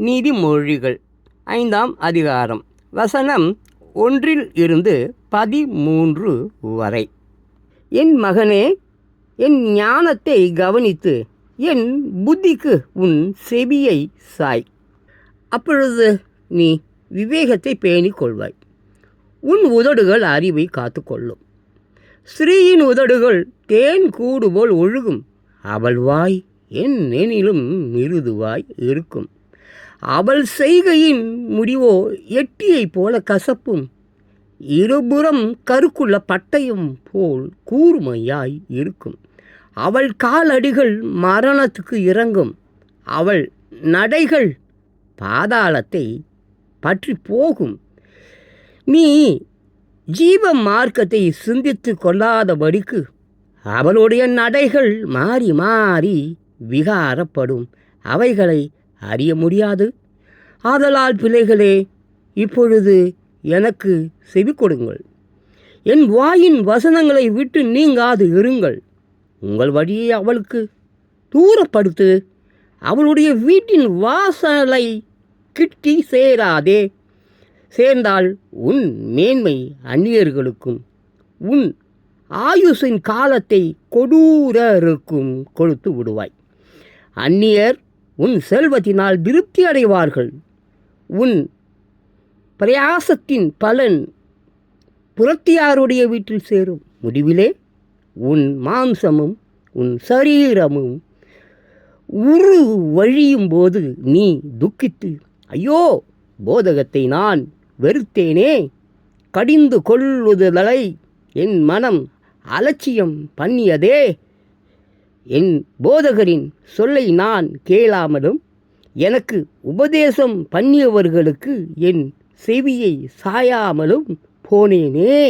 நீதிமொழிகள் 5ஆம் அதிகாரம் வசனம் 1-13 வரை. என் மகனே, என் ஞானத்தை கவனித்து என் புத்திக்கு உன் செவியை சாய். அப்பொழுது நீ விவேகத்தை பேணிக் கொள்வாய். உன் உதடுகள் அறிவை காத்துக்கொள்ளும். ஸ்திரீயின் உதடுகள் தேன் கூடு போல் ஒழுகும். அவள் வாய் என்னெனிலும் மிருதுவாய் இருக்கும். அவள் செய்கையின் முடிவோ எட்டியைப் போல கசப்பும், இருபுறம் கருக்குள்ள பட்டயம் போல் கூர்மையாய் இருக்கும். அவள் காலடிகள் மரணத்துக்கு இறங்கும். அவள் நடைகள் பாதாளத்தை பற்றி போகும். நீ ஜீவ மார்க்கத்தை சிந்தித்து கொள்ளாதபடிக்கு அவளுடைய நடைகள் மாறி மாறி விகாரப்படும். அவைகளை அறிய முடியாது. ஆதலால் பிள்ளைகளே, இப்பொழுது எனக்கு செவி கொடுங்கள். என் வாயின் வசனங்களை விட்டு நீங்காது இருங்கள். உங்கள் வழியை அவளுக்கு தூரப்படுத்து. அவளுடைய வீட்டின் வாசலை கிட்டி சேராதே. சேர்ந்தால் உன் மேன்மை அந்நியர்களுக்கும் உன் ஆயுசின் காலத்தை கொடூரருக்கும் கொடுத்து விடுவாய். அந்நியர் உன் செல்வத்தினால் திருப்தி அடைவார்கள். உன் பிரயாசத்தின் பலன் புறத்தியாருடைய வீட்டில் சேரும். முடிவிலே உன் மாம்சமும் உன் சரீரமும் உரு வழியும் போது நீ துக்கித்து, ஐயோ, போதகத்தை நான் வெறுத்தேனே, கடிந்து கொள்ளுதலை என் மனம் அலட்சியம் பண்ணியதே, என் போதகரின் சொல்லை நான் கேளாமலும் எனக்கு உபதேசம் பண்ணியவர்களுக்கு என் செவியை சாயாமலும் போனேனே.